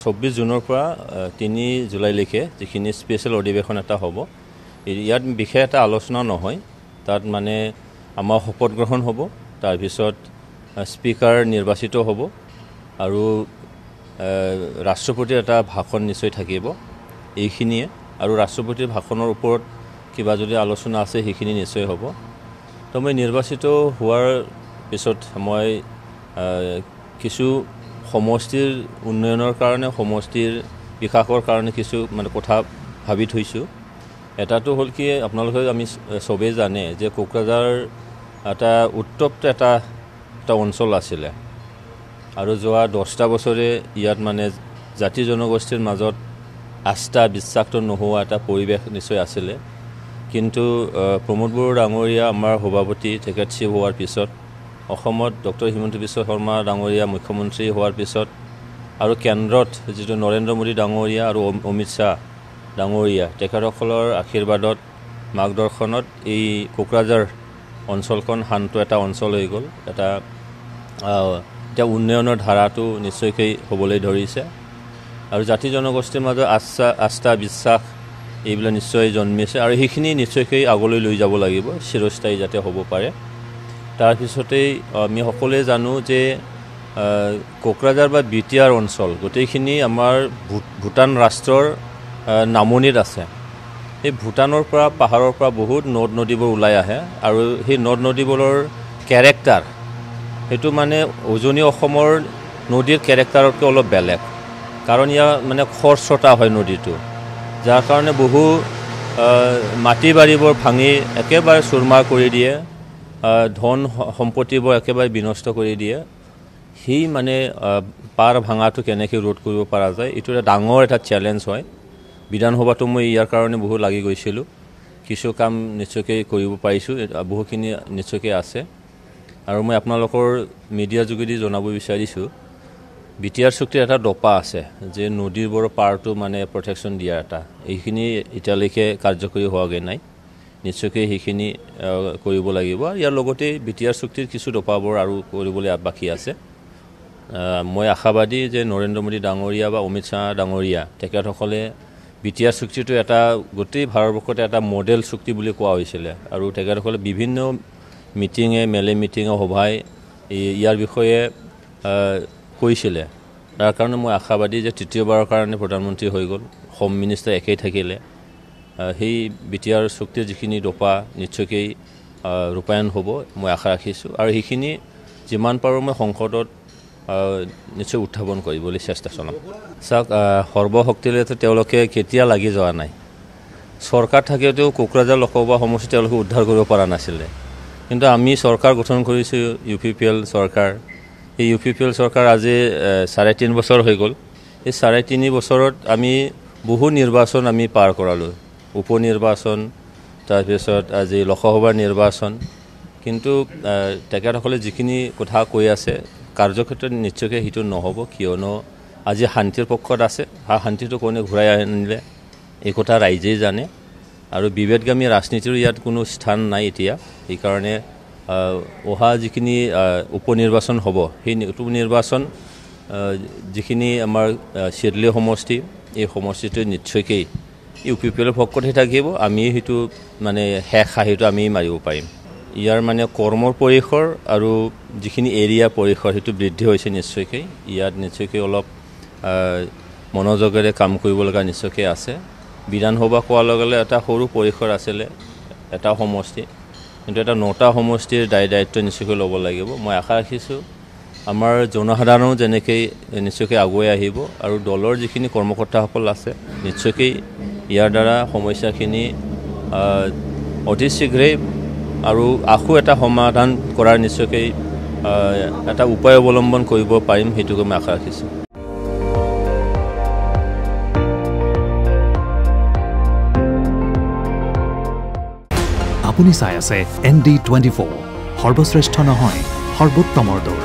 24 জুনৰ পৰা 3 জুলাইলৈকে যিখিনি স্পেচিয়েল অধিৱেশন এটা হ'ব ইয়াত বিশেষ এটা আলোচনা নহয় তাত মানে আমাৰ শপত গ্ৰহণ হ'ব তাৰপিছত স্পিকাৰ নিৰ্বাচিত হ'ব আৰু ৰাষ্ট্ৰপতিৰ এটা ভাষণ নিশ্চয় থাকিব এইখিনিয়ে আৰু ৰাষ্ট্ৰপতিৰ ভাষণৰ ওপৰত কিবা যদি আলোচনা আছে সেইখিনি নিশ্চয় হ'ব তো মই নিৰ্বাচিত হোৱাৰ পিছত মই কিছু সমষ্টিৰ উন্নয়নৰ কাৰণে সমষ্টিৰ বিকাশৰ কাৰণে কিছু মানে কথা ভাবি থৈছোঁ এটাটো হ'ল কি আপোনালোকে আমি সবেই জানে যে কোকৰাঝাৰ এটা উত্তপ্ত এটা অঞ্চল আছিলে আৰু যোৱা 10টা বছৰে ইয়াত মানে জাতি জনগোষ্ঠীৰ মাজত আস্থা বিশ্বাসটো নোহোৱা এটা পৰিৱেশ নিশ্চয় আছিলে কিন্তু প্ৰমোদ বড়ো ডাঙৰীয়া আমাৰ সভাপতি তেখেত হোৱাৰ পিছত অসমত ডক্টৰ হিমন্ত বিশ্ব শৰ্মা ডাঙৰীয়া মুখ্যমন্ত্ৰী হোৱাৰ পিছত আৰু কেন্দ্ৰত যিটো নৰেন্দ্ৰ মোদী ডাঙৰীয়া আৰু অমিত শ্বাহ ডাঙৰীয়া তেখেতসকলৰ আশীৰ্বাদত মাৰ্গদৰ্শনত এই কোকৰাঝাৰ অঞ্চলখন শান্ত এটা অঞ্চল হৈ গ'ল এটা উন্নয়নৰ ধাৰাটো নিশ্চয়কৈ হ'বলৈ ধৰিছে আৰু জাতি জনগোষ্ঠীৰ মাজত আস্থা বিশ্বাস এইবিলাক নিশ্চয় জন্মিছে আৰু সেইখিনি নিশ্চয়কৈ আগলৈ লৈ যাব লাগিব চিৰস্থায়ী যাতে হ'ব পাৰে তাৰপিছতেই আমি সকলোৱে জানো যে কোকৰাঝাৰ বা বিটিআৰ অঞ্চল গোটেইখিনি আমাৰ ভূটান ৰাষ্ট্ৰৰ নামনিত আছে এই ভূটানৰ পৰা পাহাৰৰ পৰা বহুত নদ নদীবোৰ ওলাই আহে আৰু সেই নদ নদীবোৰৰ কেৰেক্টাৰ সেইটো মানে উজনি অসমৰ নদীৰ কেৰেক্টাৰতকৈ অলপ বেলেগ কাৰণ ইয়াৰ মানে খৰস্ৰোতা হয় নদীটো যাৰ কাৰণে বহু মাটি বাৰীবোৰ ভাঙি একেবাৰে চুৰমাৰ কৰি দিয়ে ধন সম্পত্তিবোৰ একেবাৰে বিনষ্ট কৰি দিয়ে সেই মানে পাৰ ভাঙাটো কেনেকৈ ৰোধ কৰিব পৰা যায় এইটো এটা ডাঙৰ এটা চেলেঞ্জ হয় বিধানসভাটো মই ইয়াৰ কাৰণে বহুত লাগি গৈছিলোঁ কিছু কাম নিশ্চয়কৈ কৰিব পাৰিছোঁ বহুখিনি নিশ্চয়কৈ আছে আৰু মই আপোনালোকৰ মিডিয়া যোগেদি জনাব বিচাৰিছোঁ বিটিআৰ চুক্তিৰ এটা দপা আছে যে নদীবোৰৰ পাৰটো মানে প্ৰটেকশ্যন দিয়া এটা এইখিনি এতিয়ালৈকে কাৰ্যকৰী হোৱাগৈ নাই নিশ্চয়কৈ সেইখিনি কৰিব লাগিব ইয়াৰ লগতে বিটিআৰ চুক্তিৰ কিছু দপাবোৰ আৰু কৰিবলৈ বাকী আছে মই আশাবাদী যে নৰেন্দ্ৰ মোদী ডাঙৰীয়া বা অমিত শ্বাহ ডাঙৰীয়া তেখেতসকলে বিটিআৰ চুক্তিটো এটা গোটেই ভাৰতবৰ্ষতে এটা মডেল চুক্তি বুলি কোৱা হৈছিলে আৰু তেখেতসকলে বিভিন্ন মিটিঙে মিটিঙে সভাই ইয়াৰ বিষয়ে কৈছিলে তাৰ কাৰণে মই আশাবাদী যে তৃতীয়বাৰৰ কাৰণে প্ৰধানমন্ত্ৰী হৈ গ'ল হোম মিনিষ্টাৰ একেই থাকিলে সেই বিটিআৰ চুক্তিৰ যিখিনি দপা নিশ্চয়কৈ ৰূপায়ণ হ'ব মই আশা ৰাখিছোঁ আৰু সেইখিনি যিমান পাৰোঁ মই সংসদত নিশ্চয় উত্থাপন কৰিবলৈ চেষ্টা চলাম চাওক সৰ্বশক্তিলৈতো তেওঁলোকে কেতিয়া লাগি যোৱা নাই চৰকাৰ থাকেও কোকৰাঝাৰ লোকসভা সমষ্টি তেওঁলোকে উদ্ধাৰ কৰিব পৰা নাছিলে কিন্তু আমি চৰকাৰ গঠন কৰিছোঁ UPPL চৰকাৰ এই UPPL চৰকাৰ আজি 3.5 বছৰ হৈ গ'ল এই 3.5 বছৰত আমি বহু নিৰ্বাচন আমি পাৰ কৰালোঁ উপ নিৰ্বাচন তাৰপিছত আজি লোকসভাৰ নিৰ্বাচন কিন্তু তেখেতসকলে যিখিনি কথা কৈ আছে কাৰ্যক্ষেত্ৰত নিশ্চয়কৈ সেইটো নহ'ব কিয়নো আজি শান্তিৰ পক্ষত আছে শান্তিটো কোনে ঘূৰাই আনিলে এই কথা ৰাইজেই জানে আৰু বিভেদগামী ৰাজনীতিৰ ইয়াত কোনো স্থান নাই এতিয়া সেইকাৰণে অহা যিখিনি উপ নিৰ্বাচন হ'ব সেই উপ নিৰ্বাচন যিখিনি আমাৰ চিডলি সমষ্টি এই সমষ্টিটো নিশ্চয়কৈ UPPL পক্ষতহে থাকিব আমি সেইটো মানে শেষ হাঁহিটো আমি মাৰিব পাৰিম ইয়াৰ মানে কৰ্মৰ পৰিসৰ আৰু যিখিনি এৰিয়া পৰিসৰ সেইটো বৃদ্ধি হৈছে নিশ্চয়কৈ ইয়াত নিশ্চয়কৈ অলপ মনোযোগেৰে কাম কৰিব লগা নিশ্চয়কৈ আছে বিধানসভা কোৱাৰ লগে লগে এটা সৰু পৰিসৰ আছিলে এটা সমষ্টি কিন্তু এটা 9টা সমষ্টিৰ দায়িত্ব নিশ্চয়কৈ ল'ব লাগিব মই আশা ৰাখিছোঁ আমাৰ জনসাধাৰণো যেনেকৈ নিশ্চয়কৈ আগুৱাই আহিব আৰু দলৰ যিখিনি কৰ্মকৰ্তাসকল আছে নিশ্চয়কৈ ইয়াৰ দ্বাৰা সমস্যাখিনি অতি শীঘ্ৰেই আৰু আকৌ এটা সমাধান কৰাৰ নিশ্চয়কৈ এটা উপায় অৱলম্বন কৰিব পাৰিম সেইটোকে মই আশা ৰাখিছোঁ আপুনি চাই আছে ND24 সৰ্বশ্ৰেষ্ঠ নহয় সৰ্বোত্তমৰ দৌৰ